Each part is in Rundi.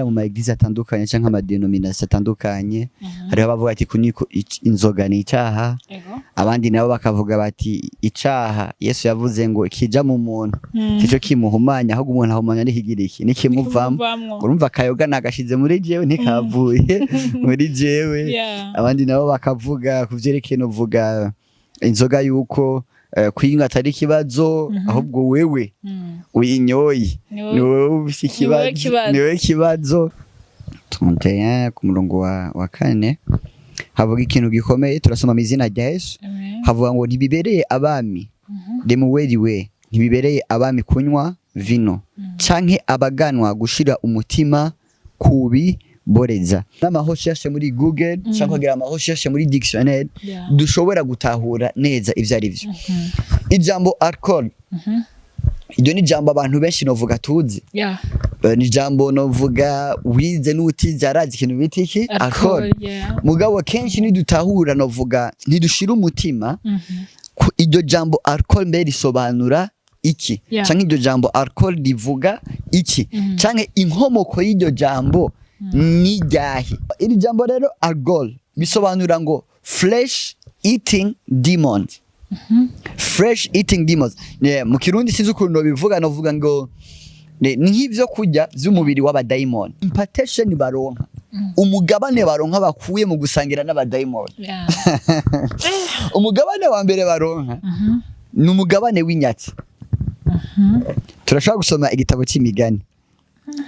mu maeglize atandukanye canke amadenomination atandukanye hariho abavuga ati kuniko inzoga ni icyaha abandi nabo bakavuga bati icyaha Yesu yavuze ngo kija mu muntu cyo kimuhumanya ahubwo umuntu ahumanya n'ikigiriki nikimuvamo urumva kayoga nagashize muri jewe ntikavuye muri jewe abandi nabo bakavuga kuvyerekeye no vuga inzoga yuko kwinga atari kibazo ahubwo wewe uyinyoye niwe niwe kibazo tunteye ku murongo wa kane havuga ikintu gikomeye turasoma mizina rya Yesu havuga ngo ntibibereye abami demuweriwe ntibibereye abami kunywa vino canke abaganwa gushira umutima kubi boreza n'amahosheshe muri Google cyangwa kugira amahosheshe muri dictionary dushobora gutahura neza ivyo ari byo ijambo alcohol iryo ni jambo abantu benshi novuga tuzi ni jambo novuga wize n'utize arazi ikintu bita iki alcohol mugabo kenshi nidutahura novuga nidushira umutima iryo jambo alcohol mbere risobanura iki canke iryo jambo alcohol rivuga iki canke inkomoko y'iryo jambo ni ryahe iri jambo rero alcohol bisobanura ngo flesh eating demons fresh eating demons mu kirundi sinzi ukuntu bivuga novuga ngo ni nk'ivyo kurya vy'umubiri w'abadaimon impartation baronka umugabane baronka bakuye mu gusangira n'abadaimon umugabane wa mbere baronka ni umugabane w'inyatsi turashaka gusoma igitabo c'imigani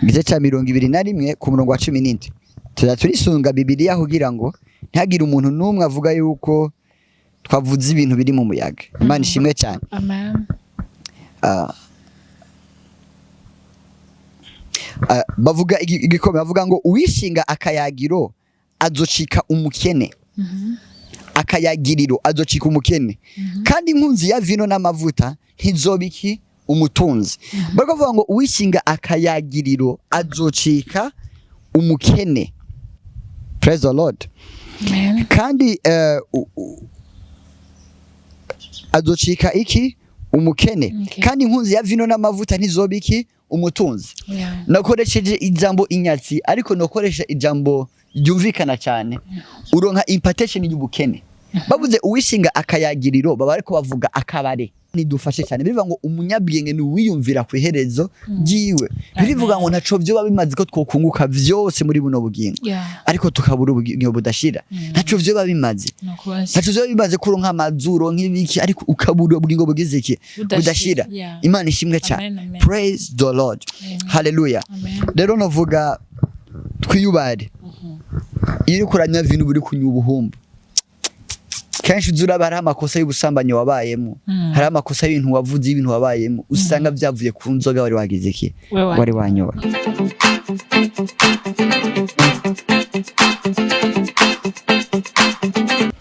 igice ca 21 ku murongo wa 17 turisunga Bibiliya kugira ngo ntihagire umuntu numwe avuga yuko twavuze ibintu biri mu muyaga Imana ishimwe cyane amen bavuga igikombe bavuga ngo uwishinga akayagiro azocika umukene akayagiriro azocika umukene kandi inkunzi ya vino n'amavuta ntizobiki umutunzi bakavuga ngo uwishinga akayagiriro azocika umukene praise the Lord amen kandi azocika iki umukene kandi inkunzi ya vino n'amavuta ntizobiki umutunzi nakoresheje ijambo inyatsi ariko nokoresha ijambo ryumvikana cyane uronka impartation y'ubukene bavuze uwishinga akayagiriro baba ariko bavuga akabare nidufashe cyane bivuga ngo umunyabwenge ni wiyumvira ku iherezo giwe birivuga ngo ntaco byo babimaze ko twokunguka vyose muri buno bugingo ariko tukabura ubugingo budashira ntaco byo babimaze ntaco byo bimaze kuronka amazuro nk'ibiki ariko ukabura ubugingo bugize iki budashira Imana ishimwe cyane praise the Lord hallelujah rero novuga twiyubare iri kuranya vino buri kunyubuhumbu kenshi uzura hari amakosa y'ubusambanyi wabayemo hari amakosa y'ibintu wavuze ibintu wabayemo usanga byavuye ku nzoga wari wagize iki wari wanyoba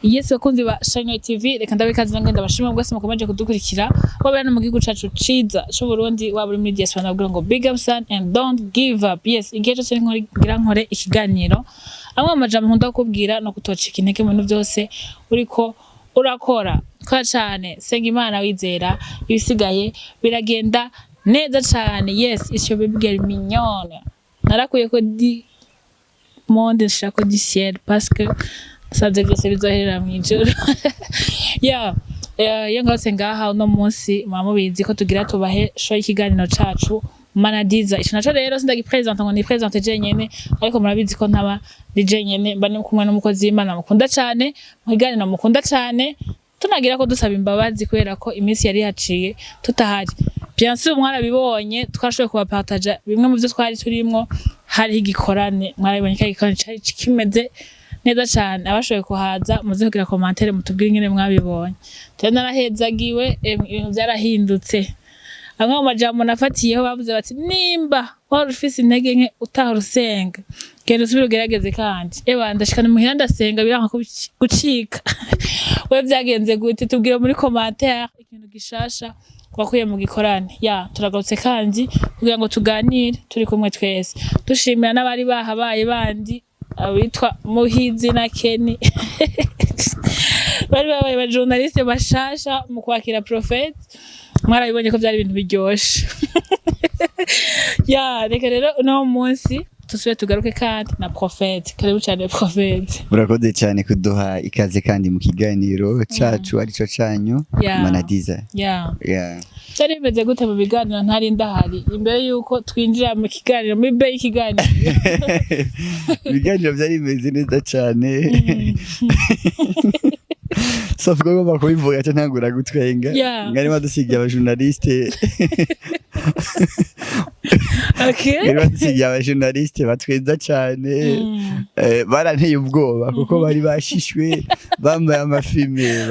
Yes bakunzi ba Shine TV reka ndabikaze ngenda bashimwe bwese mukomeje kudukurikira wabera no mu gihugu cacu ciza cyo Burundi waburi muri diaspora nabwira ngo big up son and don't give up yes igihe cyo ngira nkore ikiganiro amwe amajambo nkunda kubwira no kutocika intege mu bintu byose uriko urakora kwa cyane senga Imana wizera ibisigaye biragenda neza cyane yes icyo bibwira mignonne narakuye ko di monde nshaka di ciel parce que sanze byose bizoherera mu ijoro yangose ngaha uno munsi mubizi ko tugira tubahe show ikiganiro cacu manadiza ico naco rero sindagipresenta ngo ni presente jenyene ariko murabizi ko ntaba di jenyene bane kumwe n'umukozi w'Imana mukunda cyane mu kiganiro mukunda cyane tunagira ko dusaba imbabazi kubera ko iminsi yari haciye tutahari bien sûr mwarabibonye twashoboye kubapartager bimwe mu byo twari turimo hari igikorane mwarabibonye ko igikorane cyari kimeze neza cyane abashoboye kuhaza muze kugira commentaire mutubwire ingene mwabibonye cyane narahezagiwe ibintu byarahindutse amwe mu majambo nafatiyeho bavuze bati nimba wari ufise intege nke utarusenga genda usubire ugerageze kandi ndashikana muhira ndasenga biranka gucika we byagenze gute tubwire muri commentaire ikintu gishasha wakuye mu gikorane turagarutse kandi kugira ngo tuganire turi kumwe twese dushimira n'abari bahabaye bandi abitwa Muhizi na Kenny bari babaye ba journaliste bashasha mu kwakira prophet mwarabibonye ko byari ibintu biryoshe reka rero uno munsi tusubire tugaruke kandi na Prophete. Karibu cyane Prophete. Murakoze cyane kuduha ikaze kandi mu kiganiro cacu arico canyu Manadiza. Cyari bimeze gute mu biganiro ntari ndahari imbere yuko twinjira mu kiganiro muri be y'ikiganiro? Ibiganiro byari bimeze neza cyane. Sauf ko ngomba kubivuga cyane ntangura gutwenga. Ngari badusigiye abajournaliste. Okay. Ngari badusigiye abajournaliste batweza cyane. Baranteye ubwoba kuko bari bashishwe bambaye amafilme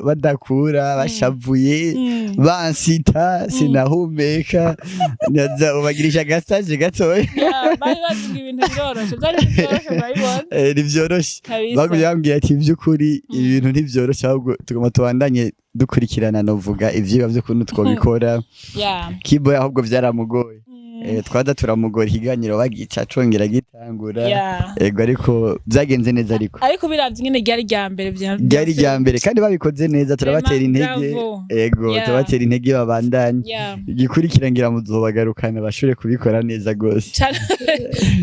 badakura bashavuye bansita sinahumeka naza ubagirisha gastage gatoya. Bari bavuga ibintu byoroshye byari byoroshye bayibona. Ni byoroshye. Baguyambwiye ati byukuri ibintu ntivyoroshe ahubwo tugoma tubandanye dukurikirana novuga ivyiba byo kuntu twobikora. Kibo ahubwo byaramugoye. Twaza turamugora ikiganiro bagica congera gitangura. Ego ariko byagenze neza ariko biravye nyine ryari ryambere kandi babikoze neza turabatera intege. Ego turabatera intege babandanye. Igikurikira ngira muzobagarukana bashobore kubikora neza gose.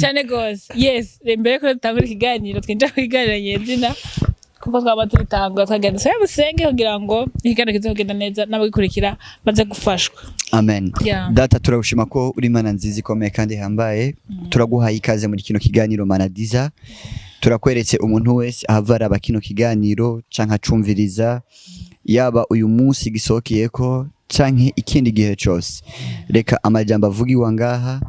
Cyane gose. Yes, mbere ko tutangura ikiganiro twinjira kwiganira yezina. Kuko twaba turitanga twagenda busenge kugira ngo ikiganiro kizogenda neza n'abagikurikira baze gufashwa. Amen. Data turagushima ko uri Mana nziza ikomeye kandi hambaye. Turaguhaye ikaze muri kino kiganiro Manadiza. Turakweretse umuntu wese ahavara bakino kiganiro canka cumviriza yaba uyu munsi gisokiyeko canke ikindi gihe cyose. Reka amajambo avugiwa ngaha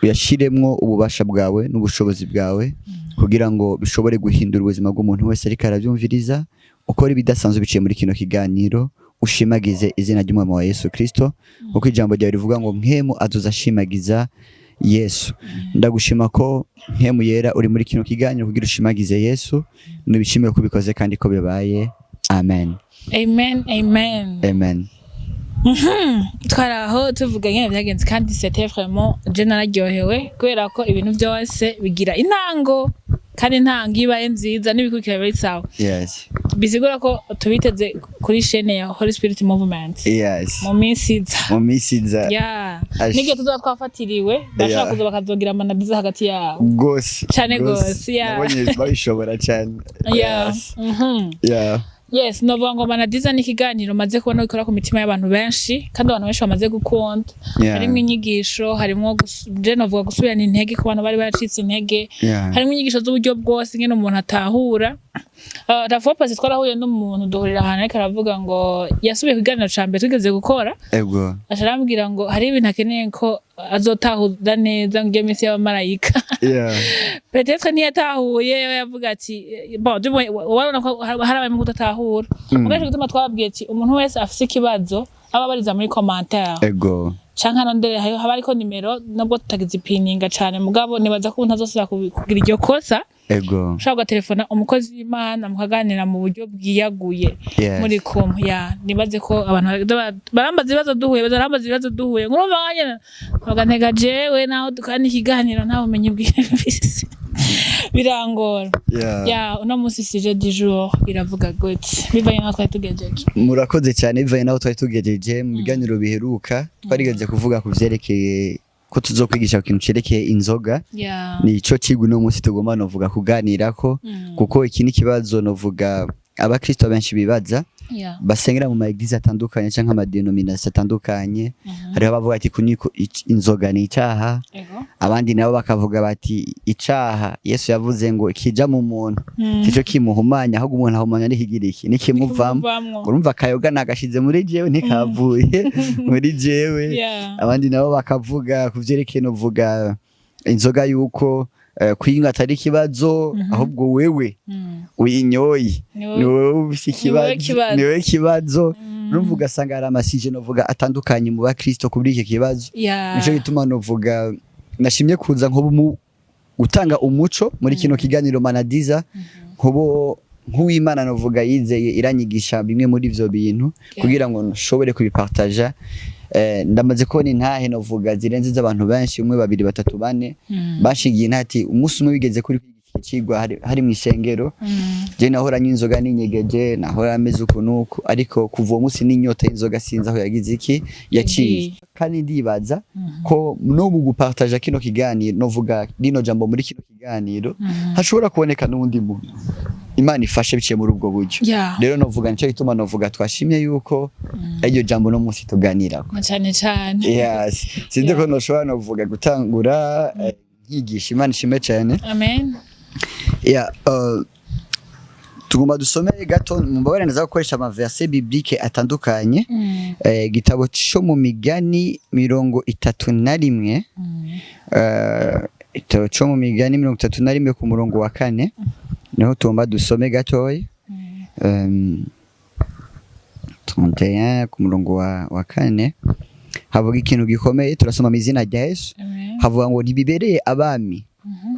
uyashiremwo ububasha bwawe n'ubushobozi bwawe kugira ngo bishobore guhindura ubuzima bw'umuntu wese ariko arabyumviriza ukora ibidasanzwe biciye muri kino kiganiro ushimagize izina ry'umwami wa Yesu Kristo uko ijambo ryawe rivuga ngo mpemu azuzashimagiza Yesu. Ndagushima ko mpemu yera uri muri kino kiganiro kugira ushimagize Yesu nubishimiye ko bikoze kandi ko bibaye. Amen. Amen. Amen. Amen. Twaraho tuvuga nyine byagenze kandi c'était vraiment je nararyohewe kubera ko ibintu byose bigira intango kandi intango ibaye nziza n'ibikurikira bari sawa. Yes. Bisigura ko tubiteze kuri chaîne ya Holy Spirit Movement. Yes. Mu minsiza. Nige tuzoba twafatiriwe bashaka kuzo bakazogira Manadiza hagati yabo. Gose. Cyane gose. Nabonye babishobora cyane. Yes, novuga ngo Manadiza ni ikiganiro maze kubona gikora ku mitima y'abantu benshi kandi abantu benshi bamaze gukunda. Harimo inyigisho, harimo je novuga gusubirana intege ku bantu bari baracitse intege. Harimo inyigisho z'uburyo bwose ngene umuntu atahura. Rafa pasi twarahuye n'umuntu duhurira ahantu ariko aravuga ngo yasubiye ku kiganiro ca mbere tugeze gukora. Ego. Asharambwira ngo hari ibintu akeneye ko azotahuza neza ngo iminsi y'abamarayika. Peut-être ntiyatahuye yavuga ati bon wabona ko harabayemo kudatahura. Mugaje gutuma twababwiye ati umuntu wese afise ikibazo aba bariza muri commentaire. Ego. Canka nondere haba ariko nimero nabwo tutagize ipininga cyane mugabo nibaza ko ntazosubira kugira iryo kosa. Ego. Ushaka telefona umukozi w'Imana mukaganira mu buryo bwiyaguye muri kumwe. Nibaze ko abantu barambaza ibibazo duhuye ngurumva nganye bagantega jewe naho dukana ikiganiro naho umenye bw'ibisi birangora. Uno munsi sije du jour iravuga gute bivanye naho twari tugejeje. Murakoze cyane bivanye naho twari tugejeje mu biganiro biheruka twarigeze kuvuga ku vyerekeye ko tuzokwigisha ku kintu cerekeye inzoga. Ni ico kigwi no munsi tugomba novuga kuganirako kuko iki ni kibazo novuga abakristo benshi bibaza basengera mu maeglise atandukanye canke amadenomination atandukanye. Hariho abavuga ati kuniko inzoga ni icyaha, abandi nabo bakavuga bati icyaha Yesu yavuze ngo kija mu muntu kico kimuhumanya ahubwo umuntu ahumanya nikigira iki nikimuvamo. Urumva kayoga nagashize muri jewe ntikavuye muri jewe. Abandi nabo bakavuga kuvyerekeye novuga inzoga yuko kuyinga atari ikibazo ahubwo wewe uyinyoye niwe niwe kibazo. Urumva ugasanga hari amasije novuga atandukanye mu bakristo kuri iki kibazo. Nico gituma novuga nashimye kuza nko gutanga umuco muri kino kiganiro Manadiza nk'uw'Imana novuga yizeye iranyigisha bimwe muri ivyo bintu kugira ngo nshobore kubipartager. Ndamaze kubona intahe novuga zirenze z'abantu benshi 1 2 3 4 bashigiye ntati umunsi umwe bigeze kuri kicigwa hari mu ishengero je nahora nyinzoga ninyegeje nahora ameze ukunuko ariko kuva uwo munsi n'inyota y'inzoga sinzi aho yagize iki yaciye kandi ndibaza ko no mu gupartager kino kiganiro novuga rino jambo muri kino kiganiro hashobora kuboneka n'undi muntu Imana ifashe biciye muri ubwo buryo rero novuga nico gituma novuga twashimye yuko iryo jambo no munsi tuganirako cyane cyane yes sinzi ko noshobora novuga gutangura nkigisha Imana ishime cyane amen tugomba dusome gato mubabare neza gukoresha ama verset biblique atandukanye gitabo cyo mu migani 31 igitabo cyo mu migani 31 ku murongo wa 4 niho tugomba dusome gatoya 31 ku murongo wa 4 havuga ikintu gikomeye turasoma mu izina rya Yesu havuga ngo ntibibereye abami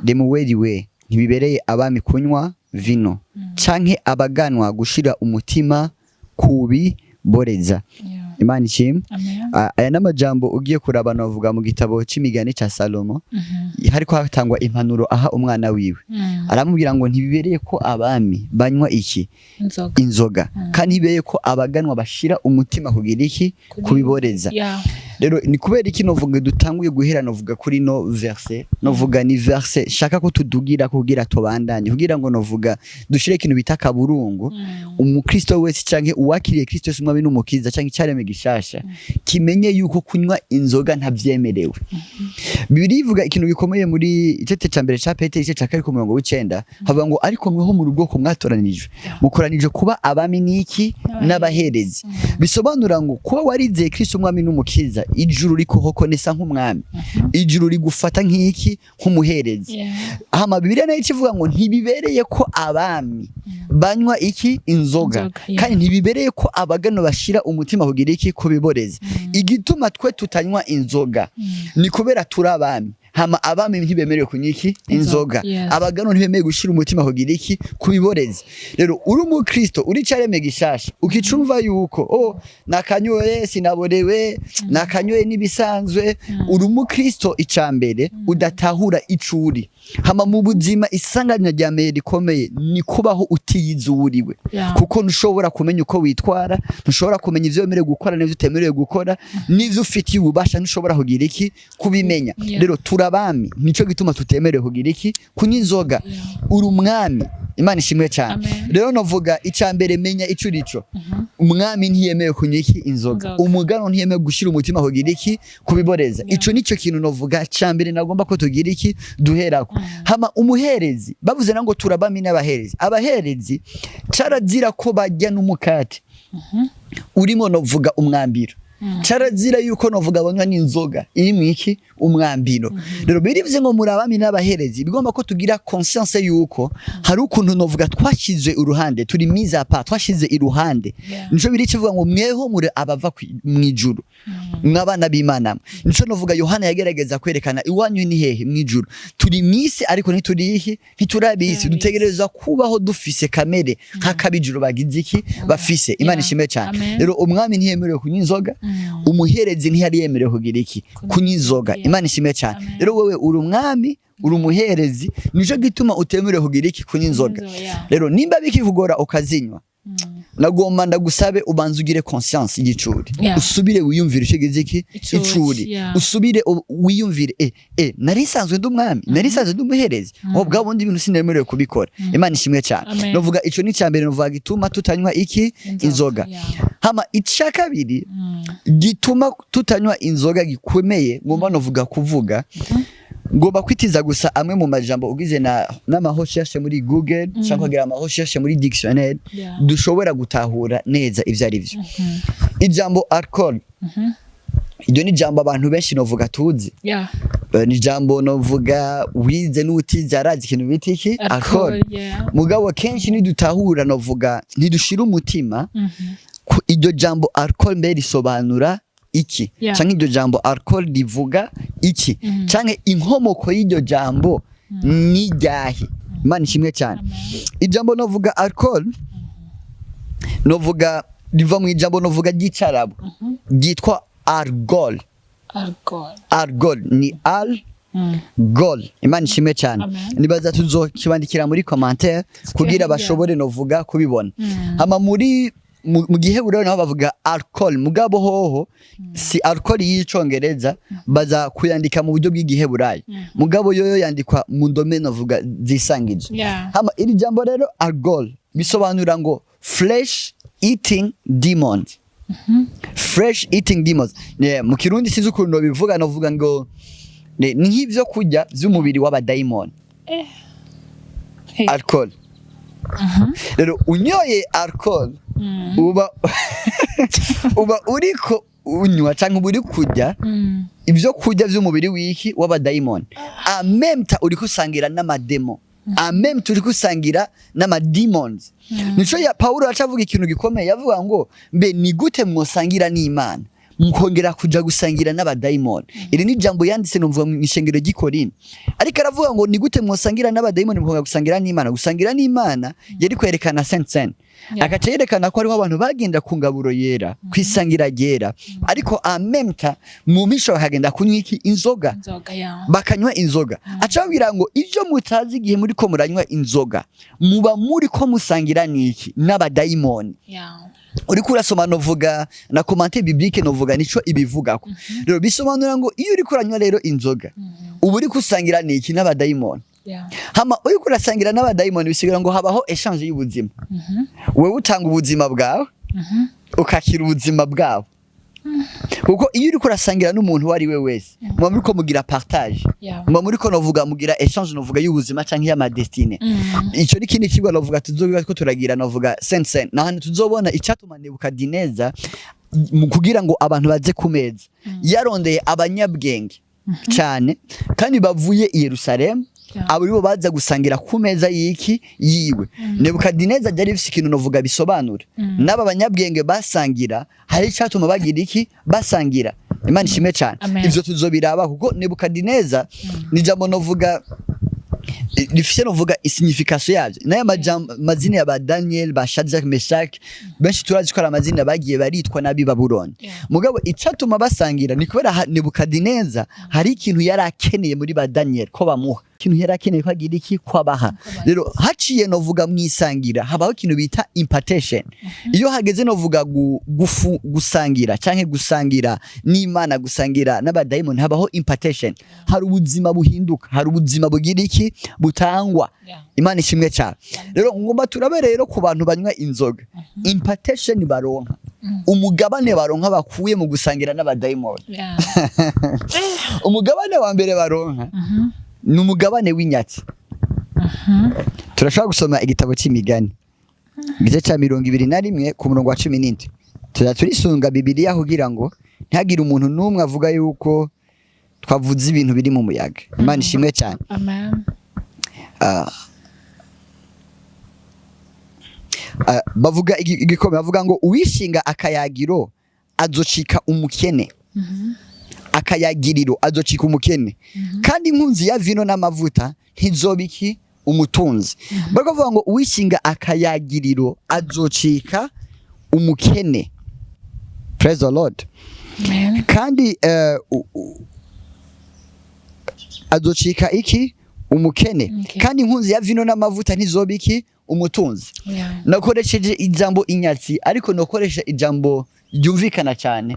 demuweriwe ntibibereye abami kunywa vino canke abaganwa gushira umutima kubi boreza Imana ishimwe aya n'amajambo ugiye kurabana bavuga mu gitabo c'imigani ca Salomo hariko hatangwa impanuro aha umwana wiwe aramubwira ngo ntibibereye ko abami banywa iki inzoga kandi ntibibereye ko abaganwa bashira umutima kugira iki kubiboreza rero ni kubera iki novuga dutanguye guhera novuga kuri no verset novuga ni verset shaka ko tudugira kugira tubandanye kugira ngo novuga dushire ikintu bitaka burungu umukristo wese canke uwakiriye Kristo Yesu umwami n'umukiza canke cyareme gishasha kimenye yuko kunywa inzoga ntavyemerewe Bibiliya ivuga ikintu gikomeye muri icete ca mbere ca Petero ice ca 9 havuga ngo ariko mweho mu rugo ko mwatoranijwe mukoranije kuba abami niki n'abaherezi bisobanura ngo kuba warizeye Kristo umwami n'umukiza ijuru rikohoko nesa nk'umwami ijuru rigufata nk'iki nk'umuherezi hama Bibiliya nayo ivuga ngo ntibibereye ko abami banywa iki inzoga kandi ntibibereye ko abagano bashira umutima kugira iki kubiboreza igituma twe tutanywa inzoga ni kubera turabami hama abami ntibemerewe kunyiki inzoga abagano ntibemerewe gushira umutima kugira iki kubiboreza rero uri mu Kristo uri cyareme gishasha ukicumva yuko nakanyoye sinaborewe nakanyoye nibisanzwe uri mu Kristo icambere udatahura icuri hama mu buzima isanganya rya mbere rikomeye ni kubaho utiyizuriwe kuko ntushobora kumenya uko witwara ntushobora kumenya ivyo wemerewe gukora n'ivyo utemerewe gukora n'ivyo ufitiye ububasha ntushobora kugira iki kubimenya rero turabami nico gituma tutemerewe kugira iki kunywa inzoga uri umwami Imana ishimwe cyane rero novuga icambere menya ico rico umwami ntiyemewe kunywa iki inzoga umugano ntiyemewe gushira umutima kugira iki kubiboreza ico nico kintu novuga cambere nagomba ko tugira iki duherako hama umuherezi bavuze nango turabami n'abaherezi abaherezi carazira ko bajya n'umukate urimo novuga umwambiro carazira yuko novuga banywa n'inzoga iri mwiki umwambiro rero birivuze ngo murabami n'abaherezi bigomba ko tugira conscience yuko hari ukuntu novuga twashize uruhande turi miza pa twashize iruhande nico biri kivuga ngo mweho muri abava mwijuru mwabana b'Imana nico novuga Yohana yagerageza kwerekana iwanyu ni hehe mwijuru turi misi ariko ntiturihi ntiturabisi dutegereza kubaho dufise kamere nk'akabijuru bagize iki bafise Imana ishime cyane rero umwami ntiyemerewe kunywa inzoga umuherezi ntiyari yemerewe kugira iki kunywa inzoga Imana ishime cyane rero wewe uri umwami uri umuherezi nico gituma utemerewe kugira iki kunywa inzoga rero nimba bikikugora ukazinywa nagomba ndagusabe ubanze ugire conscience y'icuri usubire wiyumvire ikigize iki icuri usubire wiyumvire narisanzwe ndumwami narisanzwe ndumuherezi bwa bundi ibintu sinemerewe kubikora Imana ishimwe cyane novuga ico ni cyambere novuga gituma tutanywa iki inzoga hama ica kabiri gituma tutanywa inzoga gikomeye ngomba novuga kuvuga ngomba kwitiza gusa amwe mu majambo ugize n'amahosheshe muri Google cyangwa kugira amahosheshe muri dictionnaire dushobora gutahura neza ivyo ari byo ijambo alcool iryo ni jambo abantu benshi novuga tuzi ni jambo novuga wize n'utize arazi ikintu bita iki alcool mugabo kenshi nidutahura novuga nidushira umutima iryo jambo alcool mbere risobanura iki canke iryo jambo alcool rivuga iki canke inkomoko y'iryo jambo ni ryahe Imana ishimwe cyane ijambo novuga alcool novuga riva mu ijambo novuga ry'Icarabo ryitwa argol ni al goal. Imana ishimwe cyane. Nibaza tuzokibandikira muri commentaire kugira bashobore novuga kubibona. Hama muri mu Giheburayo naho bavuga alcohol, mugabo hoho si alcohol y'icongereza baza kuyandika mu buryo bw'Igiheburayo, mugabo yoyo yandikwa mu ndome novuga zisangije. Hama iri jambo rero alcohol bisobanura ngo flesh eating demons. Fresh eating demons. Mu Kirundi sinzi ukuntu bivuga, novuga ngo ni nk'ivyo kurya vy'umubiri w'abadaimoni. Alcohol. Rero unyoye alcohol uba uriko unywa cyangwa uri kurya ibyo kurya vy'umubiri wiki w'abadaimoni. Amemta uri kusangira n'amademo. Amemta uri kusangira n'amademons. Nico ya Paulo acavuga ikintu gikomeye, yavuga ngo mbe ni gute mwosangira n'Imana mukongera kuja gusangira n'abadaimoni. Iri ni jambo yanditse numva mu ishengero ry'Ikorinto, ariko aravuga ngo ni gute mwosangira n'abadaimoni mukongera gusangira n'Imana. Gusangira n'Imana yari kwerekana sense, agace yerekana ko ariho abantu bagenda ku ngaburo yera, kwisangira yera, ariko amemta mu misho bakagenda kunywa iki inzoga, bakanywa inzoga. Acabwira ngo ivyo mutazi igihe muri ko muranywa inzoga muba muri ko musangira niki n'abadaimoni. Uri kurasoma novuga na commentaire biblique novuga nico ibivugako. Rero bisobanura ngo iyo uri kuranywa rero inzoga ubu uri kusangira niki n'abadaimoni. Hama uri kurasangira n'abadaimoni bisigura ngo habaho exchange y'ubuzima. Wewe utanga ubuzima bwawe ukakira ubuzima bwawe. Kuko iyo uri kurasangira n'umuntu wari we wese muba muri ko mugira partage, muba muri ko novuga mugira exchange novuga y'ubuzima canke ya madestine. Ico ni kindi kigwa novuga tuzobiga ko turagira novuga sense na hano tuzobona icatuma Nebukadineza mu kugira ngo abantu baze kumeza yarondeye abanyabwenge cyane kandi bavuye i Yerusalemu, aburibo baza gusangira ku meza yiki yiwe. Nebukadineza byari bifite ikintu novuga bisobanura, n'aba banyabwenge basangira hari cyatuma bagira iki basangira. Imana ishimwe cyane. Ivyo tuzobiraba kuko Nebukadineza ni jambo novuga rifise novuga isignification yavyo. Naye mazina ya ba Daniel, ba Shadrach, Meshach benshi turazi ko ari amazina bagiye baritwa nabi Babuloni. Mugabo icatuma basangira ni kubera Nebukadineza hari ikintu yari akeneye muri ba Daniel ko bamuha, ikintu yari akeneye ko agira iki kwabaha. Rero haciye novuga mwisangira habaho ikintu bita impartation. Iyo hageze novuga gusangira canke gusangira n'Imana, gusangira n'abadaimoni habaho impartation. Hari ubuzima buhinduka, hari ubuzima bugira iki butangwa. Imana ishimwe cyane. Rero ngomba turabe rero ku bantu banywa inzoga impartation baronka, umugabane baronka bakuye mu gusangira n'abadaimoni. Umugabane wa mbere baronka ni umugabane w'inyatsi. Turashaka gusoma igitabo cy'imigani igice cya 21 ku murongo wa 17. Turisunga Bibiliya kugira ngo ntihagire umuntu n'umwe avuga yuko twavuze ibintu biri mu muyaga. Imana ishimwe cyane. Amen. Bavuga igikombe bavuga ngo uwishinga akayagiro azocika umukene. Akayagiriro azocika umukene. Kandi inkunzi ya vino n'amavuta ntizobiki umutunzi. Bakavuga ngo uwishinga akayagiriro azocika umukene. Praise the Lord. Amen. Kandi azocika iki umukene. Kandi inkunzi ya vino n'amavuta ntizobiki umutunzi. Nakoresheje ijambo inyatsi ariko nokoresha ijambo ryumvikana cyane.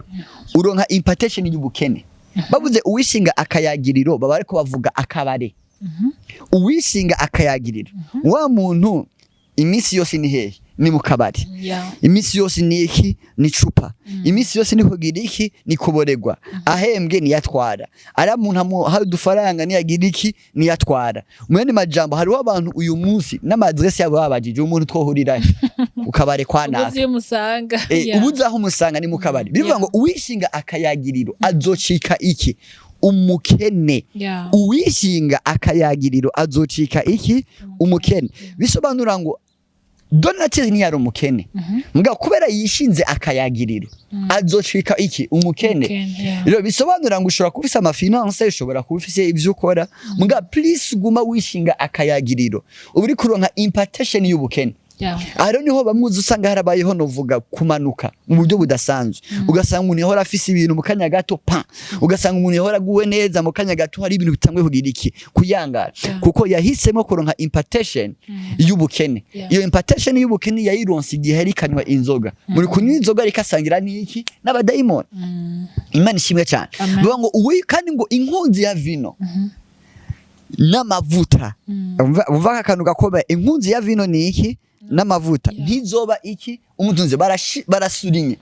Uronka impartation y'ubukene. Bavuze uwishinga akayagiriro baba ariko bavuga akabare. Uwishinga akayagiriro wa muntu imisi yose ni hehe ni mu kabari. Imisi yose ni iki ni cupa. Imisi yose ni kugira iki ni kuboregwa. Ahembwe ni yatwara. Ari muntu hari dufaranga ni yagira iki ni yatwara. Mwene majambo hari abantu uyu munsi n'amadresse yabo babajije umuntu twohurira ukabare kwa naka. Ubuzi umusanga. Ubuzi aho umusanga ni mu kabari. Bivuga ngo uwishinga akayagiriro azocika iki umukene. Uwishinga akayagiriro azocika iki umukene. Bisobanura ngo Donatien ni yari umukene. Mbwa kubera yishinze akayagiriro azocika iki umukene. Rero bisobanura ngo ushobora kubisa ama finance, ushobora kubifise ivyo ukora. Mbwa please guma wishinga akayagiriro uburi kuronka impartation y'ubukene. Ahero niho bamwe usanga harabayeho novuga kumanuka mu buryo budasanzwe ugasanga umuntu yahora afise ibintu mu kanya gato ugasanga umuntu yahora guwe neza mu kanya gato hari ibintu bitangwe kugira iki kuyangara kuko yahisemo kuronka impartation y'ubukene iyo impartation y'ubukene yayironse igihe yarikanywa inzoga muri kunywa inzoga rikasangira n'iki n'abadayimoni Imana ishimwe cyane bivuga ngo uwe kandi ngo inkunzi ya vino n'amavuta umva akantu gakomeye inkunzi ya vino ni iki n'amavuta ntizoba iki umutunze barasurinye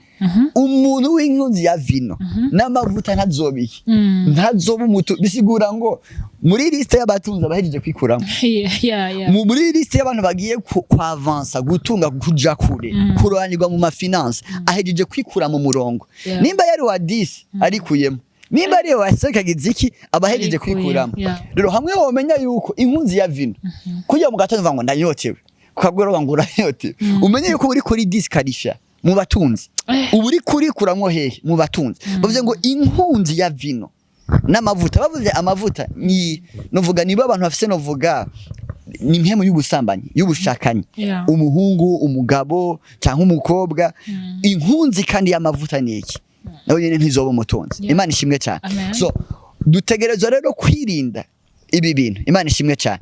umuntu w'inkunzi ya vino n'amavuta ntazoba iki ntazoba umutu bisigura ngo muri liste y'abatunze abahejeje kwikuramo muri liste y'abantu bagiye kwavansa gutunga kuja kure kuranirwa mu mafinance ahejeje kwikura mu murongo nimba yari wa 10 arikuyemo nimba ari wasekagize iki abahejeje kwikuramo rero hamwe womenya yuko inkunzi ya vino kujya mu gatondo ngo ndanyotewe kwabwira ngo urayote umenye yuko uri kuri disqualifier mu batunzi uburi kuri kuramwo hehe mu batunzi bavuze ngo inkunzi ya vino n'amavuta bavuze amavuta ni novuga niba abantu bafise novuga ni mpemu y'ubusambanyi y'ubushakanye umuhungu umugabo cyangwa umukobwa inkunzi kandi y'amavuta ni iki nawe nyene ntizoba umutunzi Imana ishimwe cyane so dutegerezwa rero kwirinda ibi bintu Imana ishimwe cyane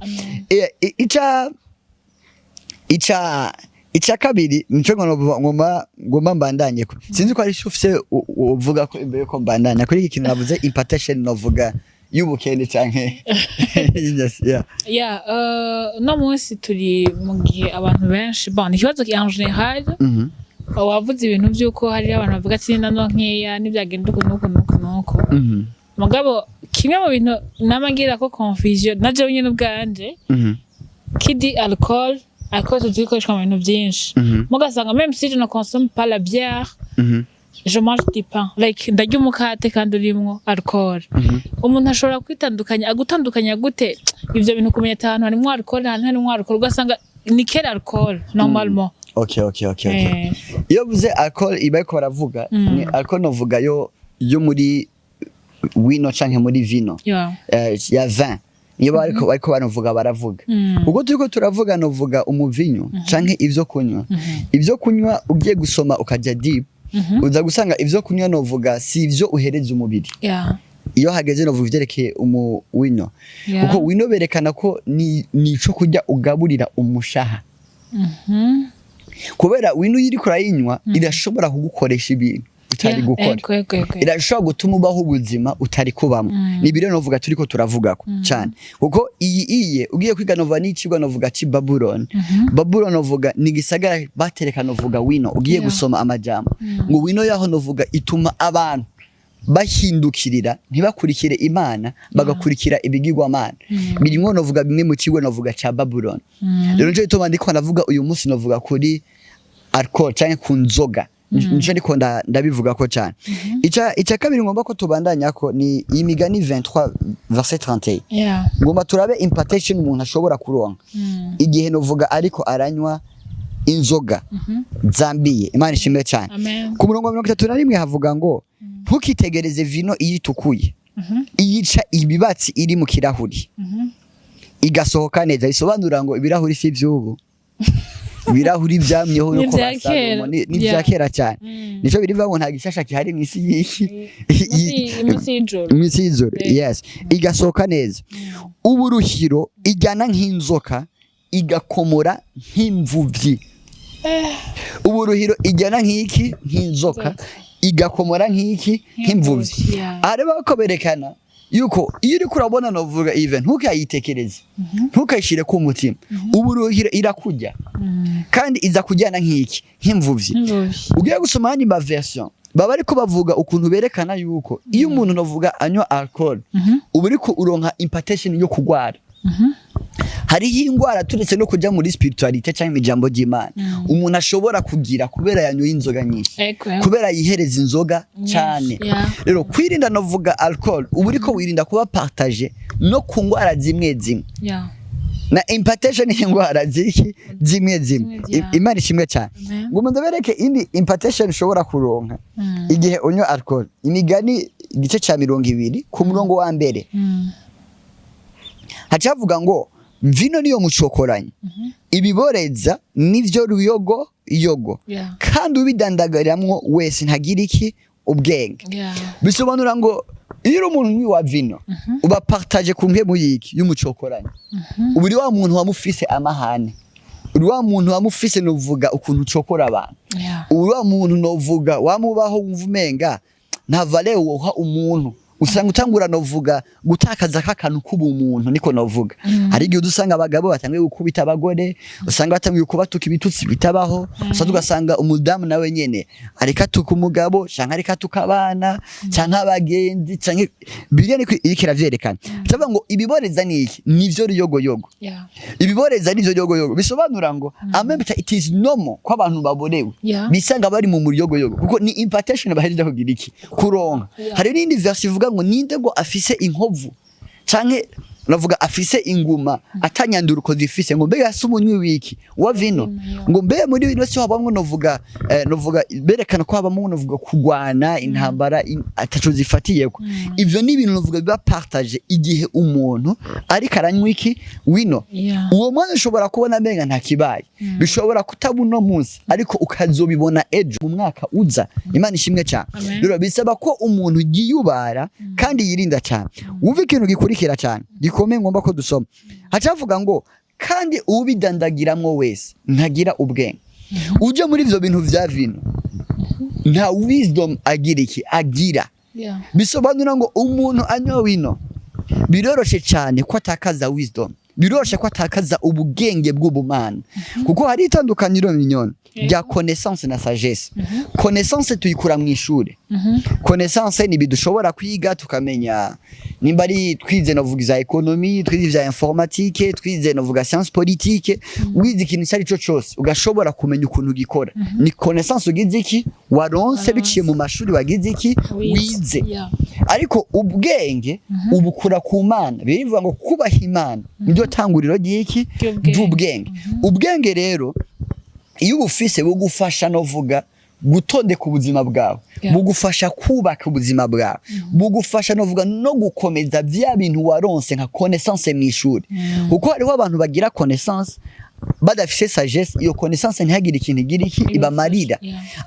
ica kabiri nico ngoma mbandanye ko sinzi ko ari ufise uvuga ko imbere ko mbandanya kuri iki kintu navuze impartation novuga y'ubukene canke no munsi turi mu gihe abantu benshi bon ikibazo ki en général wavuze ibintu byuko hari abantu bavuga ati nano nkeya nibyagenda nuko mugabo kimwe mu bintu namagira ko confusion naje nyine ubwanje kidi alcool tuzikoreshwa mu bintu byinshi mugasanga même si je ne consomme pas la bière je mange du pain like ndarya umukate kandi urimwo alcool umuntu ashobora agutandukanya gute ivyo bintu kumenya ahantu harimo alcool ahantu harimo alcool ugasanga ni quel alcool normalement okay iyo buze alcool ibayiko baravuga ni alcool novuga yo muri wino canke muri vino ya vin niyo bariko baravuga ubwo turiko turavuga novuga umuvinyo canke ivyo kunywa ugiye gusoma ukajya deep uza gusanga ivyo kunywa novuga si ivyo uhereza umubiri iyo hageze novuga ivyerekeye wino kuko wino berekana ko ni ico kurya ugaburira umushaha kubera wino yiri kurayinywa irashobora kugukoresha ibintu utari gukora irashobora gutuma ubaho ubuzima utari kubamo ni biro novuga turiko turavugako cyane kuko iyi ugiye kwiga novuga n'icigwa novuga ci Babylon novuga ni gisagara batereka novuga wino ugiye gusoma amajambo ngo wino yaho novuga ituma abantu bahindukirira ntibakurikire Imana bagakurikira ibigirwamana birimo novuga bimwe mu kigo novuga ca Babylon rero nje itoma ndiko ndavuga uyu munsi novuga kuri alcool cyane ku nzoga nje ndiko ndabivuga ko cyane ica kabiri ngomba ko tubandanya ko ni imigani 23 verset 31 ngomba turabe impartation umuntu ashobora kuronka igihe novuga ariko aranywa inzoga zambiye Imana ishimwe cyane ku murongo wa 31 havuga ngo ntukitegereze vino iyitukuye iyica ibibatsi iri mu kirahuri igasohoka neza isobanura ngo ibirahuri si by'ubu birahuri byamyeho no kubasaba ni byakera cyane nico biriva ngo nta gishasha kihari mu isi y'iki imisi y'ijoro yes igasohoka neza uburuhiro ijyana nk'inzoka igakomora nk'imvuvyi uburuhiro ijyana nk'iki nk'inzoka igakomora nk'iki nk'imvuvyi areba ko berekana yuko iyo uri kurabona novuga even ntukayitekereze ntukayishire ku mutima uburuhira irakujya kandi iza kujyana nk'iki nk'imvuvyi ugiye gusoma andi ma version baba ariko bavuga ukuntu berekana yuko iyo umuntu novuga anywa alcool uburi ko uronka impartation yo kugwara hariho ingwara turetse no kujya muri spiritualite cyangwa imijambo ry'Imana umuntu ashobora kugira kubera yanyoye inzoga nyinshi kubera yihereza inzoga cyane rero kwirinda novuga alcool uburi ko wirinda kuba partage no ku ngwara zimwe na impartation y'ingwara zimwe Imana ishimwe cyane ngo umuntu bereke indi impartation ushobora kuronka igihe unywa alcool imigani igice cya 20 ku murongo wa mbere hacavuga ngo vino niyo mucokoranye ibiboreza nivyo ruyogo kandi ubidandagaramwo wese ntagira iki ubwenge bisobanura ngo iyo umuntu wa vino uba partage ku mpemu yiki y'umucokoranye uburi wa muntu wamufise amahane uri wa muntu wamufise novuga ukuntu ucokora abantu uri wa muntu novuga wamubaho wumvumenga nta valeur woha umuntu usanga utangura novuga gutakaza kakantu k'ubumuntu niko novuga hari igihe dusanga abagabo batangiye gukubita abagore usanga batangiye kubatuka ibitutsi bitabaho usanga ugasanga umudamu nawe nyene areka tuka umugabo canke areka tuka abana canke abagenzi canke biriya niko ikira vyerekana cyangwa ngo ibiboreza niki nivyo ruyogoyogo ibiboreza nivyo ruyogoyogo bisobanura ngo amembe it is normal ko abantu baborewe bisanga bari mu ruyogoyogo kuko ni impartation bahejeje kugira iki kuronka hari n'indi verse ivuga ngo ninde ngo afise inkovu canke navuga afise inguma atanyanduruko zifise ngo mbega yasumunyi wiki wa vino ngo mbe muri bino cyo habamwe novuga berekana ko habamwe novuga kugwana intambara ataco zifatiyeko ivyo ni ibintu novuga biba partage igihe umuntu ari karanywa iki wino uwo mwana ushobora kubona menga nta kibaye bishobora kutabuno munsi ariko ukazobibona ejo mu mwaka uza Imana ishimwe cyane rero bisaba ko umuntu yiyubara kandi yirinda cyane wumva ikintu gikurikira cyane gikomeye ngomba ko dusoma hacavuga ngo kandi ubidandagiramwo wese ntagira ubwenge uje muri ivyo bintu vya vino nta wisdom agira iki agira bisobanura ngo umuntu anywa wino biroroshe cyane ko atakaza wisdom biroroshe ko atakaza ubugenge bw'ubumana kuko hari itandukaniro minyoni rya connaissance na sagesse connaissance tuyikura mu ishuri connaissance ni bidushobora kwiga tukamenya nimba ari twize novuga za economie twize za informatique twize novuga science politique wize ikintu cyari cyo cyose ugashobora kumenya ukuntu gikora ni connaissance ugize iki waronse biciye mu mashuri wagize iki wize ariko ubwenge ubukura ku Mana bivuga ngo kubaha Imana ndio tanguriro ry'iki ry'ubwenge ubwenge rero iyo ubufise bugufasha novuga gutondeka ubuzima bwawe bugufasha kubaka ubuzima bwawe bugufasha novuga no gukomeza bya bintu waronse nka connaissance mu ishuri kuko hariho abantu bagira connaissance badafise sagesse iyo connaissance ntihagira ikintu igira iki ibamarira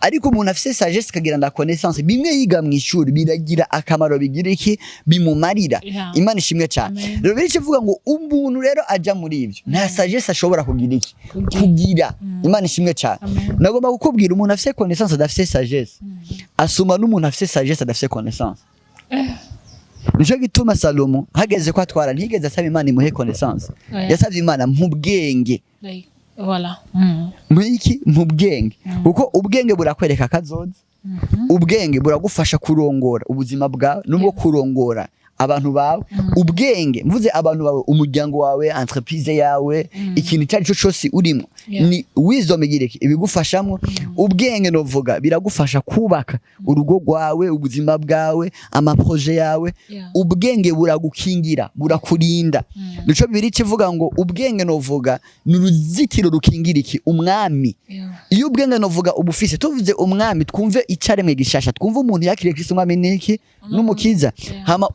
ariko umuntu afise sagesse kagira nda connaissance bimwe yiga mu ishuri biragira akamaro bigira iki bimumarira Imana ishimwe cyane rero biri kivuga ngo umuntu rero aja muri ivyo nta sagesse ashobora kugira iki kugira Imana ishimwe cyane nagomba kukubwira umuntu afise connaissance adafise sagesse asuma n'umuntu afise sagesse adafise connaissance nico gituma Salomo hageze ko atwara ntigeze asaba Imana imuhe connaissance yasabye Imana mu bwenge voilà mwiki mu bwenge kuko ubwenge burakwereka kazoza ubwenge buragufasha kurongora ubuzima bwawe nubwo kurongora abantu bawe ubwenge mvuze abantu bawe umuryango wawe entreprise yawe ikintu cyari cyo cyose urimo ni wisdom igireke ibigufashamo ubwenge novuga biragufasha kubaka urugo rwawe ubuzima bwawe amaproje yawe ubwenge buragukingira burakurinda nico bibiri kivuga ngo ubwenge novuga ni uruzitiro rukingira iki umwami iyo ubwenge novuga ubufise tuvuze umwami twumve icaremwe gishasha twumve umuntu yakiriye Kristo umwami niki n'umukiza hama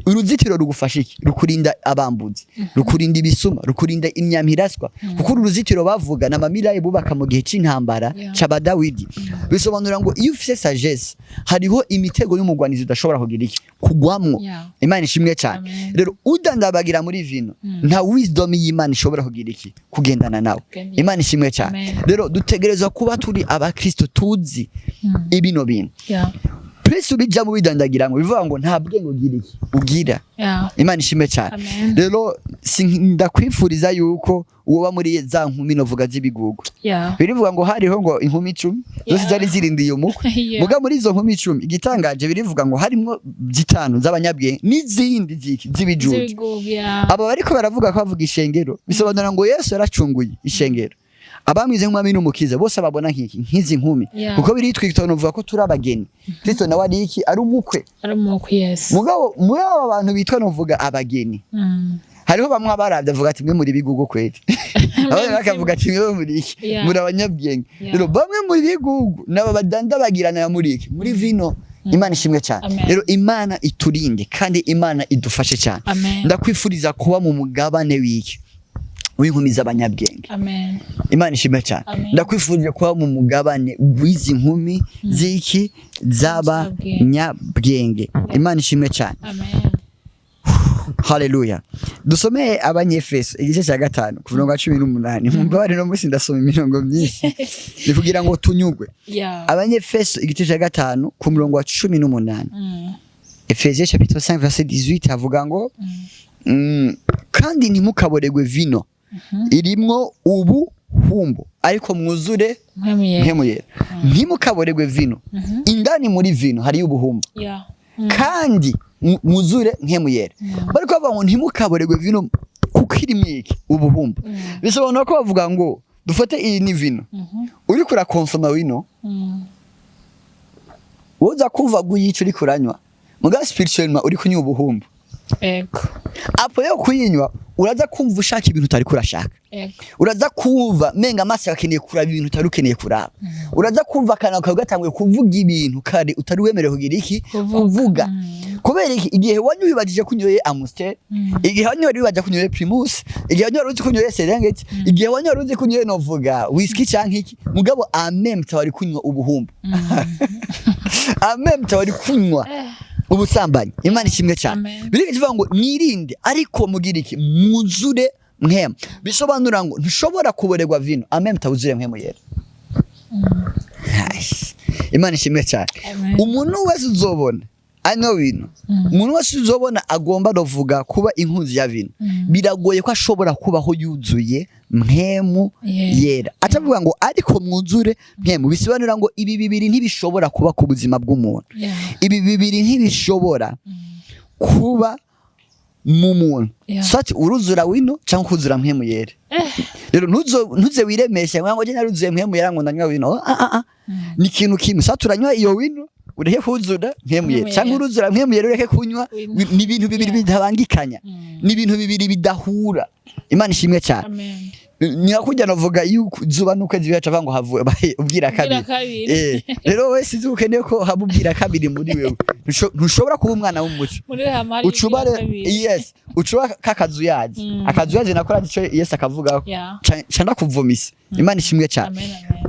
uruzitiro rugufasha iki rukurinda abambuzi rukurinda ibisuma rukurinda imyamiraswa kuko uruzitiro bavuga na mamiraye bubaka mu gihe c'intambara c'aba Dawidi bisobanura ngo iyo ufise sagesse hariho imitego y'umugwanizi udashobora kugira iki kugwamwo Imana ishimwe cyane rero udandabagira muri vino nta wisdom y'Imana ishobora kugira iki kugendana nawe Imana ishimwe cyane rero dutegerezwa kuba turi abakristo tuzi ibino bintu Kristo bija mu bidandagira ngo bivuga ngo nta bwenge ugira iki ugira Imana ishimwe cyane rero ndakwifuriza yuko uba muri za nkumi novuga z'ibigugu birivuga ngo hariho ngo inkumi 10 zose zari zirindiye umukwe muga muri izo nkumi 10 igitangaje birivuga ngo harimo 5 z'abanyabwenge n'izindi z'ibijuje aba bariko baravuga ko bavuga ishengero bisobanura ngo Yesu yaracunguye ishengero abamwize nk'umwami n'umukiza bose babona nk'izi nkumi kuko biri twitonovuga ko turi abageni Kristo nawe ari iki ari umukwe yes mugabo muri aba bantu bitwa novuga abageni hariho bamwe abaravye avuga ati mwe muri bigugu kwete abandi bakavuga ati mwe muri iki muri abanyabwenge rero bamwe muri bigugu naba badanda bagirana muri iki muri vino Imana ishimwe cyane rero Imana iturinde kandi Imana idufashe cyane ndakwifuriza kuba mu mugabane w'iki w'inkumi z'abanyabwenge. Amen. Imana ishimwe cyane. Ndakwifurije kuba mu mugabane w'izi nkumi z'iki z'abanyabwenge. Imana ishimwe cyane. Amen. Haleluya. Dusomeye Abanyefeso igice cya 5 ku murongo wa 18. Mumbare no musi ndasoma imirongo myinshi kugira ngo tunyugwe. Abanyefeso igice cya 5 ku murongo wa 18. Efesiens chapitre 5 verset 18 havuga ngo kandi ntimukaboregwe vino irimwo ubuhumbu ariko mwuzure mpemu yera. Ntimukaboregwe vino, indani muri vino hari ubuhumbu kandi mwuzure mpemu yera. Bariko bavuga ngo ntimukaboregwe vino kuko irimo iki ubuhumbu. Bisobanura ko bavuga ngo dufate iyi ni vino uri kura konsoma wino woza kumva guyica uri kuranywa muga spirituellement uri kunywa ubuhumbu. Ego. Apo yo kuyinywa uraza kumva ushaka ibintu utari kurashaka. Ego. Uraza kumva menga amaso yakeneye kuraba ibintu utari ukeneye kuraba. Uraza kumva kana ugatanguye kuvuga ibintu kare utari wemerewe kugira iki kuvuga. Kubera iki igihe wanyu wibajije kunyoye Amstel, igihe wanyu wibajije kunyoye Primus, igihe wanyu waruzi kunyoye Serengeti, igihe wanyu waruzi kunyoye novuga whisky canke iki mugabo amem tawari kunywa ubuhumbu. Amem tawari kunywa ubusambanyi. Imana ishimwe cyane. Biri kivuga ngo mwirinde ariko mugira iki muzure mpemu. Bisobanura ngo ntushobora kuboregwa vino amem tawuzure mpemu yera. Imana ishimwe cyane. Umuntu wese uzobona ano vino umuntu wese uzobona agomba dovuga kuba inkunzi ya vino biragoye ko ashobora kubaho yuzuye mpemu yera. Atavuga ngo ariko mwuzure mpemu bisobanura ngo ibi bibiri ntibishobora kuba ku buzima bw'umuntu. Ibi bibiri ntibishobora kuba mu muntu. Sati uruzura wino cyangwa kuzura mpemu yera. Rero ntuze wiremesha ngo je naruzuye mpemu yera ngo ndanywa wino. Ni ikintu kimwe. Sati uranywa iyo wino ureke kuzura mpemu yera cyangwa uruzura mpemu yera ureke kunywa. Ni ibintu bibiri bitabangikanya. Ni ibintu bibiri bidahura. Imana ishimwe cyane. Amen. Nyakujya novuga yuko zuba nukwezi bihaca vango havuye ubwira kabiri. Rero wese ukeneye ko habubwira kabiri muri wewe. Ntushobora kuba umwana w'umuco. Ucubare yes, ucuba kakazu yazi. Akazu yazi nakora ico Yesu akavuga cyanda kuvumisa. Imana ishimwe cyane.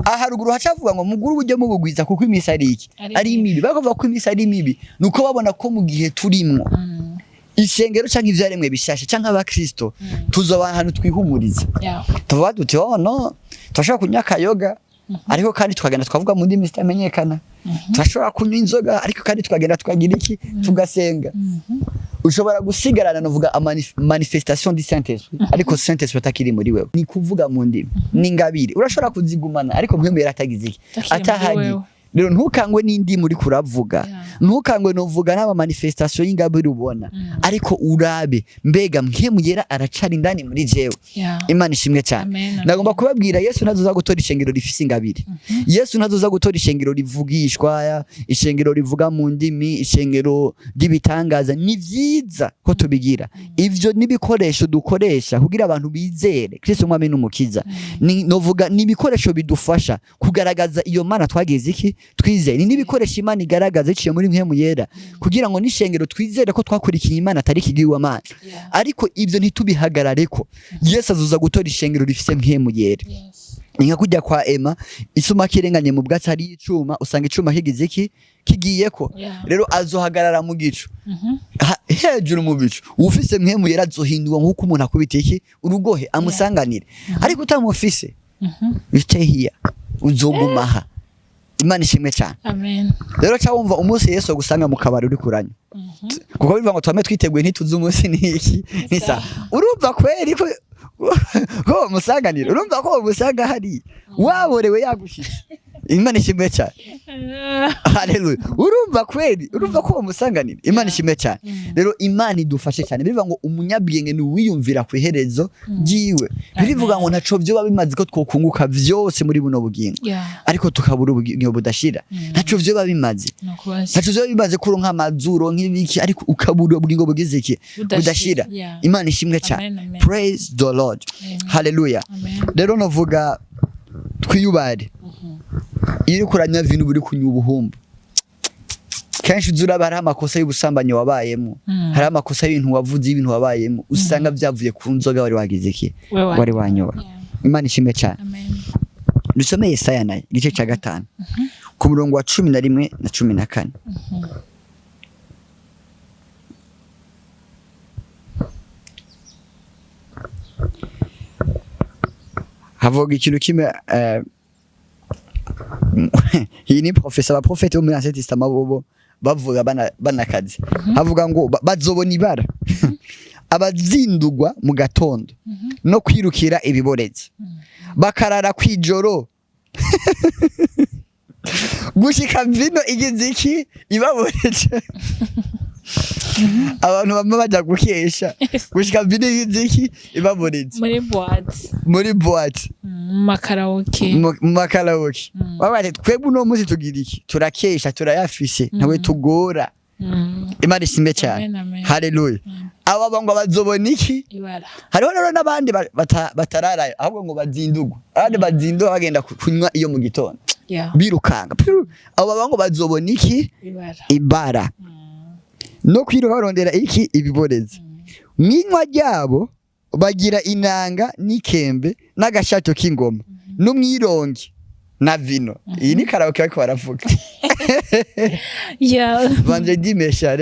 Aha ruguru hacavuga ngo muguru buryo mubugwiza kuko imisa ari iki? Ari imibi. Bakavuga ko imisa ari imibi. Nuko babona ko mu gihe turimwo ishengero canke ivyaremwe bishashe canke abakristo tuzoba ahantu twihumuriza. Tuvuga duti no turashobora kunywa akayoga ariko kandi tukagenda twavuga mu ndimi zitamenyekana. Turashobora kunywa inzoga ariko kandi tukagenda tukagira iki tugasenga. Ushobora gusigarana novuga manifestation du Saint-Esprit ariko Saint-Esprit atakiri muri wewe. Ni kuvuga mu ndimi n'ingabire urashobora kuzigumana ariko mpembe yaratagize iki atahari. Rero ntukangwe n'indi muri kuravuga. Ntukangwe novuga n'aba manifestation y'ingabire ubona ariko urabe mbega mpemu yera aracari indani muri jewe. Imana ishimwe cyane. Ndagomba kubabwira Yesu ntazoza gutora ishengero rifise ingabire. Yesu ntazoza gutora ishengero rivugishwa, ishengero rivuga mu ndimi, ishengero ry'ibitangaza. Ni vyiza ko tubigira ivyo nibikoresho dukoresha kugira abantu bizere Kristo umwami n'umukiza. Novuga nibikoresho bidufasha kugaragaza iyo mana twagize iki twizeye. Ni nibikoresha Imana igaragaza iciye muri mpemu yera kugira ngo nishengero twizere ko twakurikiye Imana atari kigiwa Imana. Ariko ivyo ntitubihagarare ko Yesu azuza gutora ishengero rifise mpemu yera. Ninka kujya kwa Emma isuma kirenganye mu bwatsi ari icuma usanga icuma kigize iki kigiyeko. Rero azohagarara mu gicu hejuru mu bicu ufise mpemu yera azohindurwa nkuko umuntu akubita iki urugohe amusanganire. Ariko utamufise bitehiya uzogumaha. Imana ishimwe cyane. Amen. Rero cyawumva umunsi Yesu gusanga mu kabari uri kuranya. Kuko bivuga ngo twame twiteguye ntituze umunsi niki nisa. Urumva kweri ko musanganira urumva ko musanga hari waborewe yagushitse. Imana ishimwe cyane. Haleluya. Urumva kweri urumva ko musanganira. Imana ishimwe cyane. Rero Imana idufashe cyane. Bivuga ngo umunyabwenge ni wiyumvira ku iherezo giwe. Bivuga ngo ntaco byo babimaze ko twokunguka vyose muri buno bugingo. Ariko tukabura ubugingo budashira. Ntaco byo babimaze. Ntaco byo babimaze kuronka amazuro nk'ibiki ariko ukabura ubugingo bugize iki budashira. Imana ishimwe cyane. Praise the Lord. Haleluya. Rero novuga twiyubare. Iri kuranya vino buri kunywa ubuhumbu. kenshi uzuraba hari amakosa y'ubusambanyi wabayemo hari amakosa y'ibintu wavuze ibintu wabayemo usanga byavuye ku nzoga wari wagize iki wari wanyoba. Imana ishimwe cyane. Dusome Yesaya naye igice cya 5 ku murongo wa 11 na 14. Havuga ikintu kimwe iyi ni professeur abaprofete bo muri Ancien Testament bobo bavuga banakazi. Havuga ngo bazobona ibara abazindugwa mu gatondo no kwirukira ibiborezi bakarara kwijoro gushika vino igize iki ibaboreje abantu bamwe bajya gukesha gushika vino igize iki ibaboreje muri boîte makaraoke babate twebwe no muzi tugira iki turakesha turayafise nawe tugora. Imana ishimwe cyane. Haleluya. Aba bango bazobona iki hariho rero nabandi batararayo ahubwo ngo bazindugwa abandi bazindugwa bagenda kunywa iyo mu gitondo birukanga abo bango bazobona iki ibara no kwiruka barondera iki ibiborezi mwinywa ryabo bagira inanga n'ikembe n'agashato k'ingoma n'umwirongi na vino. Iyi ni karaoke bariko baravuga banje ndimesha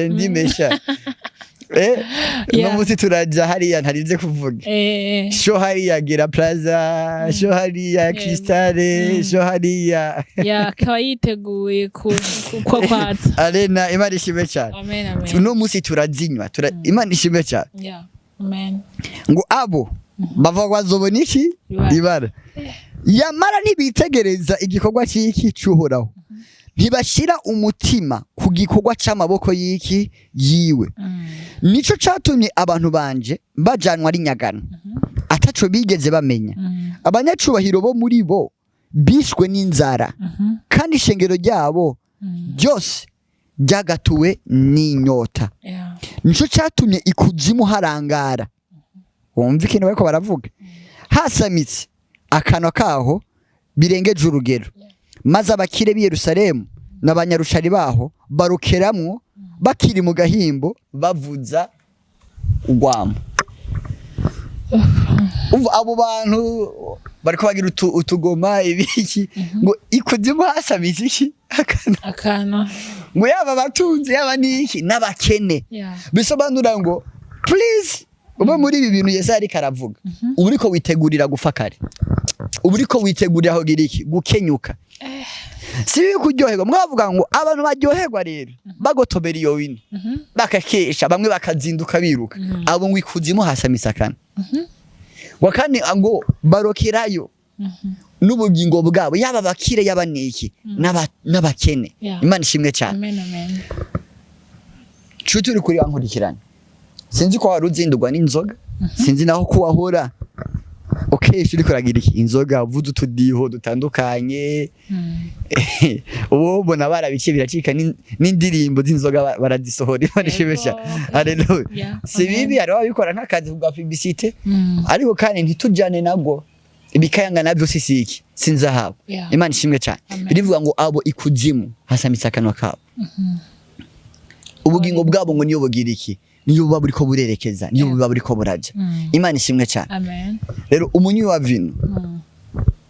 no musi turaja hariya ntarize kuvuga sho hariya Gera Plaza sho hariya Crystale sho hariya akaba yiteguye ko kwatsa arena. Imana ishimwe cyane. No musi turazinywa Imana ishimwe cyane. Ngo abo bava bazobona iki ibara yamara nibitegereza igikorwa cy'iki cyuhoraho ntibashira umutima ku gikorwa c'amaboko y'iki yiwe. Nico catumye abantu banje bajanwa ari nyagano ataco bigeze bamenya. Abanyacubahiro bo muri bo bishwe n'inzara kandi ishengero ryabo byose ryagatuwe n'inyota. Nico catumye ikuzimu harangara. Wumva ikintu bariko baravuga hasamitse akano kaho birengeje urugero maze abakire b'i Yerusalemu n'abanyarushari baho barukeramwo bakiri mu gahimbo bavuza ugwamo. Abo bantu bariko bagira utugoma ibiki ngo ikuzimu hasamitse iki akano ngo yaba batunze yaba niki n'abakene bisobanura ngo please uba muri ibi bintu Yesaya ariko aravuga uburiko witegurira gufa kare uburiko witegurira aho giriki gukenyuka si kuryoherwa. Mwavuga ngo abantu baryoherwa rero bagotobera iyo wino bakakesha bamwe bakazinduka biruka abo ngo ikuzimu hasamisakana wakani ngo barokerayo n'ubugingo bwabo yaba bakire yaba niki n'abakene. Imana ishimwe cyane. Cuturi kuri wankurikirana sinzi ko waruzindurwa n'inzoga sinzi naho ko wahora ukesha uri kuragira iki inzoga vudu utudiho dutandukanye uwo bona barabike biracika n'indirimbo z'inzoga barazisohora. Imana ishimwe cyane. Haleluya. Si bibi ari wabikora nk'akazi bwa publicité ariko kandi ntitujane nago ibikayanga nabyo sisiki sinzahabu. Imana ishimwe cyane. Birivuga ngo abo ikuzimu hasamitse akanwa kabo ubugingo bwabo ngo niyo bugira iki niyo buba buriko burerekeza niyo buba buriko buraja. Imana ishimwe cyane. Amen. Rero umunywi wa vino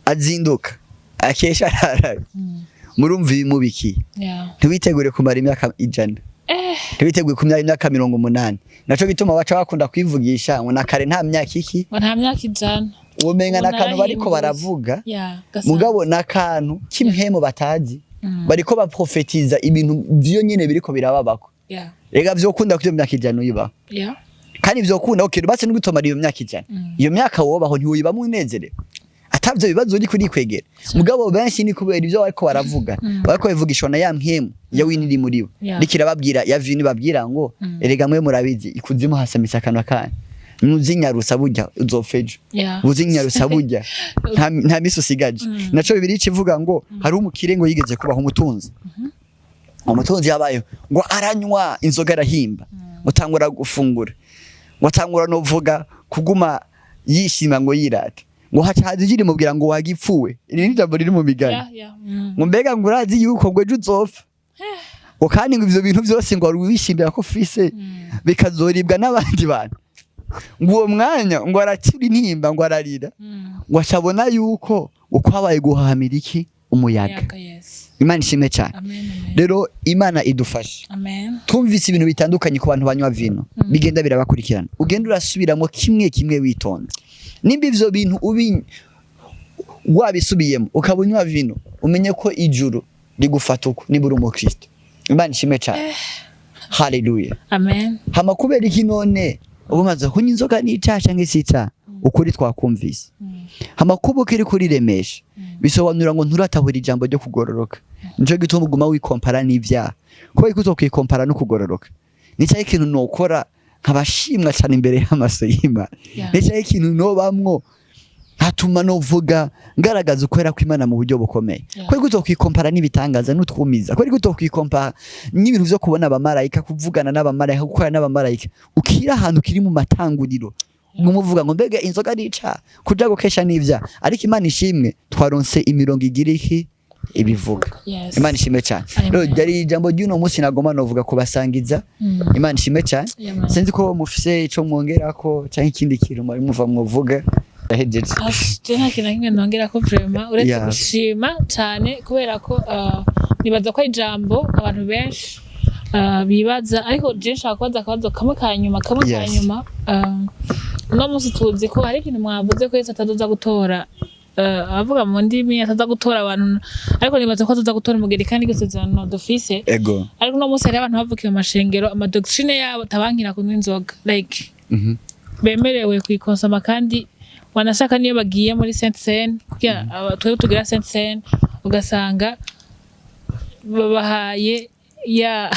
azinduka akesha arara murumva ibimubiki ntiwitegure kumara imyaka 100 ntiwitegure kumara imyaka 80 naco gituma baca bakunda kwivugisha ngo nakare nta myaka iki nta myaka 100 umenga nakantu bariko baravuga mugabo nakantu kimhemo batazi bariko baprofetiza ibintu byo nyene biriko birababako rega vyokunda kuri myaka 100 uyiba kandi vyokunda ukiri base n'ugutomara iyo myaka 100 iyo myaka wobaho ntiwiba munezere atavyo bibazo uri kuri kwegera mugabo benshi ni kubera ivyo bariko baravuga bariko bivugishwa na ya mpemu ya winiri muri bo dikira babwira ya vini babwira ngo erega mwe murabizi ikuzimu hasamitse akanwa kandi muzinyarusa burya uzofeje muzinyarusa burya nta misusigaje naco bibiri civuga ngo hari umukire ngo yigeze kubaho umutunzi umutunzi yabaye ngo aranywa inzoga arahimba mutangura gufungura watangura no vuga kuguma yishima ngo yirate ngo hacaje jiri mubwira ngo wagipfuwe iri ni jambo riri mu migani ngo mbega ngo urazi yuko ngo ejo uzopfa ngo kandi ngo ivyo bintu byose ngo wishimira ko ufise bikazoribwa n'abandi bantu ngo uwo mwanya ngo arakira intimba ngo ararira ngo acabona yuko uko habaye guhamira iki umuyaga. Imana ishimwe cyane. Rero Imana idufashe. Twumvise ibintu bitandukanye ku bantu banywa vino bigenda birabakurikirana, ugenda urasubiramo kimwe kimwe witonze. Nimba ivyo bintu wabisubiyemo ukabunywa vino, umenye ko ijuru rigufata uko niba uri umukristo. Imana ishimwe cyane. Hallelujah. Amen. Hama kubera iki none ubumaze kunywa inzoga n'icyaha cyangwa se icyaha, ukuri twakumvise. Hama kuba kiri kuri remesha bisobanura ngo nturatabura ijambo ryo kugororoka. Nico gituma uguma wikompara n'ivyaha, ko ikuzo kwikompara no kugororoka. Nicyo ikintu nokora nkabashimwa cyane imbere y'amaso y'Imana. Nicyo ikintu nobamwo hatuma novuga ngaragaza ukwera kw'Imana mu buryo bukomeye. Ko ikuzo kwikompara n'ibitangaza n'utwumiza, ko ikuzo kwikompara n'ibintu byo kubona abamarayika, kuvugana n'abamarayika, gukora n'abamarayika, ukira ahantu kiri mu matanguriro ngumuvuga ngo mbega inzoga nica kuja gukesha n'ivya, ariko Imana ishimwe twaronse imirongo igira iki ibivuga. Imana ishimwe cyane. Rero ryari ijambo ry'uno munsi nagoma novuga kubasangiza. Imana ishimwe cyane. Sinzi ko mufise ico mwongerako cyangwa ikindi kintu muri muva mwovuga. Yahejeje. Nta kintu kimwe nongerako vraiment uretse gushima cyane kubera ko nibaza ko ijambo abantu benshi bibaza, ariko je nshaka kubaza akabazo kamwe kanyuma. No munsi tuzi ko hari ikintu mwavuze ko Yesu atazoza gutora avuga mu ndimi ataza gutora abantu, ariko nibaza ko ataza gutora umugeri kandi gusezerano dufise. Ego. Ariko no munsi hari abantu bavukiye mu mashengero amadoctrine yabo tabankira kunywa inzoga like bemerewe kwikonsoma, kandi wanashaka niyo bagiye muri Saint Seine kugira twebwe tugira Saint Seine ugasanga babahaye ya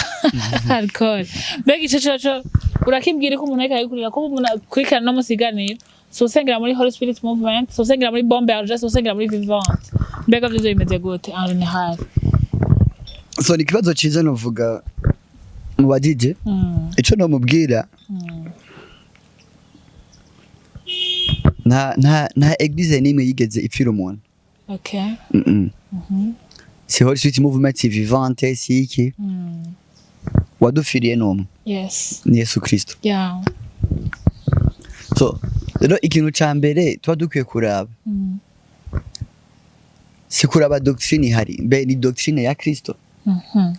alcohol. Mbega ico urakibwira ko umuntu ariko ayikurira ko umuntu kurikana no musiganiro, so usengera muri Holy Spirit Movement, so usengera muri Bombe Argent, so usengera muri Vivant. Mbega byo bimeze gute en général? So ni kibazo ciza novuga mu badije ico no mubwira na eglise nimwe yigeze ipfira umuntu. Okay. Si Holy Spirit Movement, si Vivante, si iki wadufiriye n'umwe. Yes. Ni Yesu Kristo. Yeah. So rero ikintu ca mbere tuba dukwiye kuraba si kuraba doctrine ihari, mbe ni doctrine ya Kristo.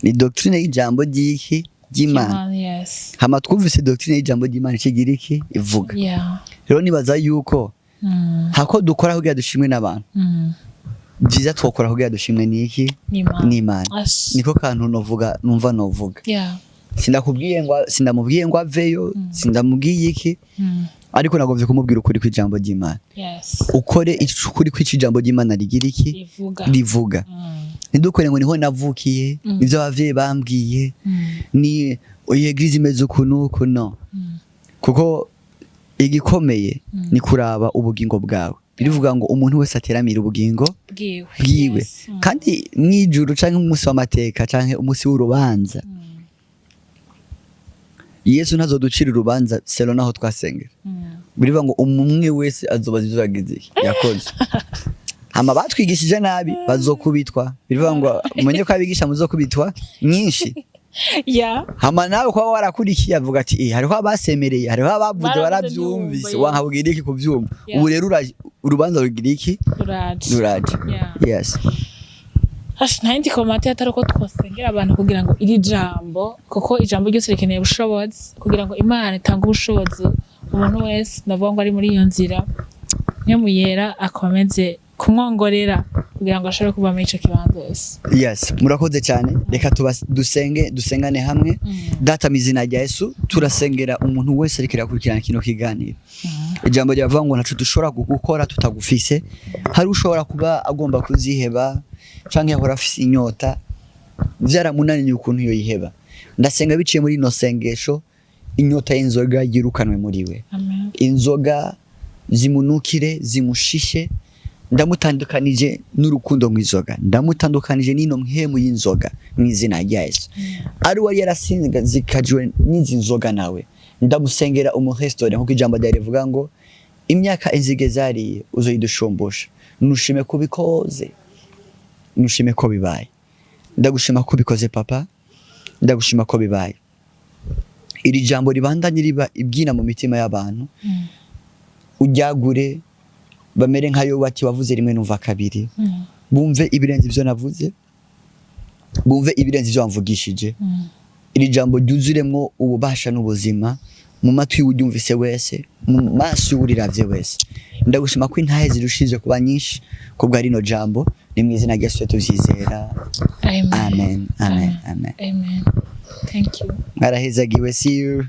Ni doctrine y'ijambo ry'iki ry'Imana. Yes. Hama twumvise doctrine y'ijambo ry'Imana kigira iki ivuga. Yeah. Rero nibaza yuko hako dukora kugira dushimwe n'abantu, byiza twokora kugira dushimwe n'iki n'Imana. Niko kantu novuga numva novuga. Yeah. Sindamubwiye ngo aveyo, sindamubwiye iki, ariko nagovye kumubwira ukuri kw'ijambo ry'Imana. Yes. Ukore ukuri kw'ijambo ry'Imana rigira iki rivuga. Ntidukore ngo niho navukiye, nivyo abavyeyi bambwiye, ni eglise imeze ukuntu no. Kuko igikomeye ni kuraba ubugingo bwawe. Birivuga ngo umuntu wese ateramira ubugingo bwiwe. Kandi mwijuru canke umunsi w'amateka canke umunsi w'urubanza, Yesu ntazoducira urubanza selo naho twasengera. Birivuga ngo umwe wese azobaza ivyo yagize yakoze. Hama batwigishije nabi bazokubitwa. Birivuga ngo umenye ko abigisha muzokubitwa nyinshi. Yeah. Hama nawe kwa warakurikiye avuga ati hariho abasemereye, hariho abavuze baravyumvise, wankabugira iki kuvyumva. Ubu rero urubanza rugira iki ruraje. Yes. Nta komate atariko twasengera abantu kugira ngo iri jambo, kuko ijambo ryose rikeneye ubushobozi kugira ngo Imana itange ubushobozi umuntu wese ndavuga ngo ari muri iyo nzira niyo muyera akomeze kumwongorera kugira ngo ashobore kuva muri ico kibanza wese. Yes, murakoze cyane. Reka dusengane hamwe. Data mizina rya Yesu turasengera umuntu wese ariko yakurikirana kino kiganiro. Ijambo ryavuga ngo naco dushobora gukora tutagufise, hari ushobora kuba agomba kuziheba canke yahora afise inyota vyaramunaniye ukuntu yo yiheba. Ndasenga biciye muri no sengesho inyota y'inzoga yirukanwe muri we. Amen. Inzoga zimunukire zimushishe, ndamutandukanije n'urukundo mw'izoga, ndamutandukanije n'ino mpemu y'inzoga mw'izina rya Yesu. Ari wari yarasinga zikajwe n'izi nzoga nawe, ndamusengera umurestore nkuko ijambo rya rivuga ngo imyaka inzige zariye uzoyidushumbusha. Nushime kubikoze, nushime ko bibaye. Ndagushima ko bikoze papa, ndagushima ko bibaye. Iri jambo ribandanye riba ibyina mu mitima y'abantu, uryagure bamere nka Yobu ati wavuze rimwe numva kabiri, bumve ibirenze ivyo navuze, bumve ibirenze ivyo wamvugishije. Iri jambo ryuzuremwo ububasha n'ubuzima mu matwi y'uryumvise wese, mu maso y'uriravye wese. Ndagushima ko intahe zirushije kuba nyinshi kubwa rino jambo, ni mu izina rya Yesu tuvyizera. Amen. Amen. Amen. Amen. Amen. Thank you. Mwarahezagiwe, see you.